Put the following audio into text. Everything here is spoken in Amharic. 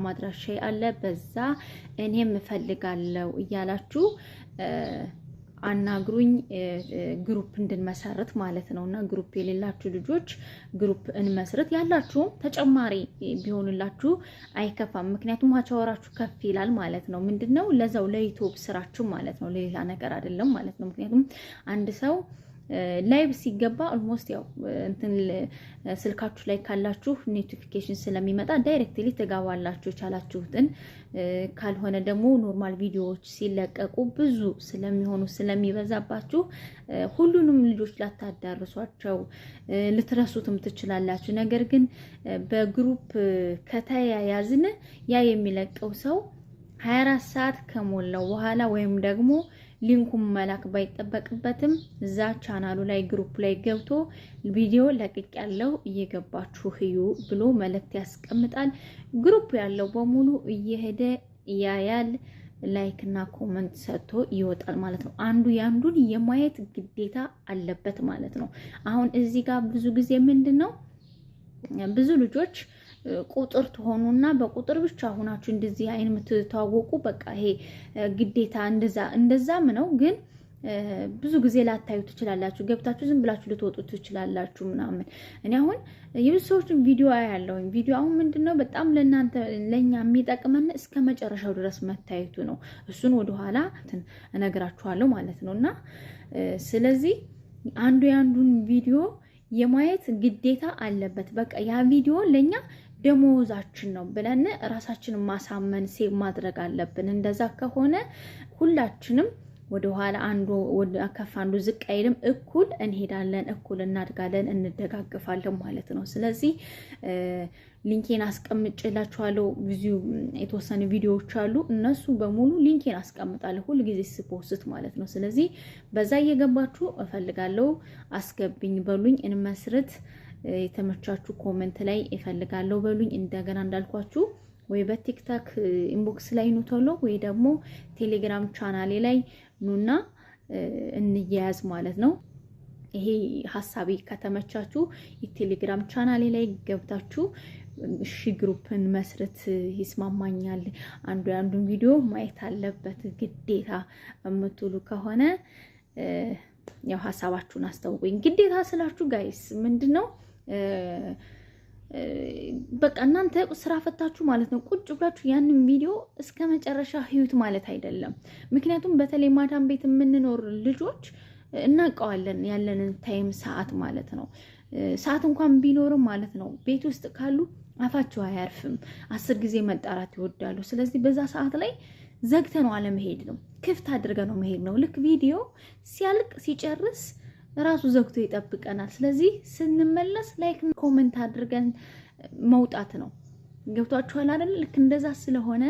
ቴሌግራም አድራሻዬ አለ በዛ እኔም እፈልጋለሁ እያላችሁ አናግሩኝ ግሩፕ እንድንመሰረት ማለት ነውና ግሩፕ የሌላችሁ ልጆች ግሩፕ እንመስረት ያላችሁ ተጨማሪ ቢሆንላችሁ አይከፋም ምክንያቱም አቻወራችሁ ከፍ ይላል ማለት ነው ምንድነው ለዛው ለዩቲዩብ ስራችሁ ማለት ነው ሌላ ነገር አይደለም ማለት ነው ምክንያቱም አንድ ሰው ላይቭ ሲገባ ኦልሞስት ያው እንትን ስልካችሁ ላይ ካላችሁ ኖቲፊኬሽን ስለሚመጣ ዳይሬክትሊ ተጋባላችሁ ቻላችሁትን ካልሆነ ደግሞ ኖርማል ቪዲዮዎች ሲለቀቁ ብዙ ስለሚሆኑ ስለሚበዛባችሁ ሁሉንም ልጆች ላታዳርሷቸው ልትረሱትም ትችላላችሁ ነገር ግን በግሩፕ ከተያያዝን ያ የሚለቀው ሰው 24 ሰዓት ከሞላው በኋላ ወይም ደግሞ ሊንኩን መላክ ባይጠበቅበትም እዛ ቻናሉ ላይ ግሩፕ ላይ ገብቶ ቪዲዮ ለቅቅ ያለው እየገባችሁ ህዩ ብሎ መልእክት ያስቀምጣል ግሩፕ ያለው በሙሉ እየሄደ ያያል ላይክ እና ኮሜንት ሰጥቶ ይወጣል ማለት ነው አንዱ ያንዱን የማየት ግዴታ አለበት ማለት ነው አሁን እዚህ ጋር ብዙ ጊዜ ምንድነው ብዙ ልጆች ቁጥር ተሆኑና በቁጥር ብቻ ሆናችሁ እንደዚህ አይን የምትተዋወቁ በቃ ይሄ ግዴታ እንደዛም ነው ግን ብዙ ጊዜ ላታዩ ትችላላችሁ ገብታችሁ ዝም ብላችሁ ልትወጡ ትችላላችሁ ምናምን እኔ አሁን የብዙዎችን ቪዲዮ ያያለሁኝ ቪዲዮ አሁን ምንድነው በጣም ለእናንተ ለኛ የሚጠቅመን እስከ መጨረሻው ድረስ መታየቱ ነው እሱን ወደ ኋላ እነግራችኋለሁ ማለት ነውና ስለዚህ አንዱ ያንዱን ቪዲዮ የማየት ግዴታ አለበት በቃ ያ ቪዲዮ ለኛ ደሞዛችን ነው ብለን ራሳችንን ማሳመን ሴቭ ማድረግ አለብን እንደዛ ከሆነ ሁላችንም ወደ ኋላ አንዱ ወደ ከፍ አንዱ ዝቅ አይልም እኩል እንሄዳለን እኩል እናድጋለን እንደጋግፋለን ማለት ነው ስለዚህ ሊንኬን አስቀምጬላችኋለሁ ብዙ የተወሰኑ ቪዲዮዎች አሉ እነሱ በሙሉ ሊንኬን አስቀምጣለሁ ሁሉ ጊዜ ስፖስት ማለት ነው ስለዚህ በዛ እየገባችሁ እፈልጋለሁ አስገብኝ በሉኝ እንመስረት የተመቻችሁ ኮሜንት ላይ እፈልጋለሁ በሉኝ እንደገና እንዳልኳችሁ ወይ በቲክታክ ኢንቦክስ ላይ ነው ተሎ ወይ ደግሞ ቴሌግራም ቻናሌ ላይ ኑና እንያያዝ ማለት ነው ይሄ ሐሳቤ ከተመቻችሁ የቴሌግራም ቻናሌ ላይ ገብታችሁ እሺ ግሩፕን መስረት ይስማማኛል አንዱ ያንዱን ቪዲዮ ማየት አለበት ግዴታ እምትሉ ከሆነ ያው ሐሳባችሁን አስተውቁኝ ግዴታ ስላችሁ ጋይስ ምንድነው በቃ እናንተ ስራ ፈታችሁ ማለት ነው ቁጭ ብላችሁ ያንን ቪዲዮ እስከ መጨረሻ ህይወት ማለት አይደለም ምክንያቱም በተለይ ማዳም ቤት የምንኖር ልጆች እናቀዋለን ያለንን ታይም ሰዓት ማለት ነው ሰዓት እንኳን ቢኖርም ማለት ነው ቤት ውስጥ ካሉ አፋቸው አያርፍም 10 ጊዜ መጣራት ይወዳሉ ስለዚህ በዛ ሰዓት ላይ ዘግተነው አለመሄድ ነው ክፍት አድርገነው መሄድ ነው ልክ ቪዲዮ ሲያልቅ ሲጨርስ ራሱ ዘግቶ ይጠብቀናል ስለዚህ ስንመለስ ላይክ ኮሜንት አድርገን መውጣት ነው ገብቷችኋል አይደል ልክ እንደዛ ስለሆነ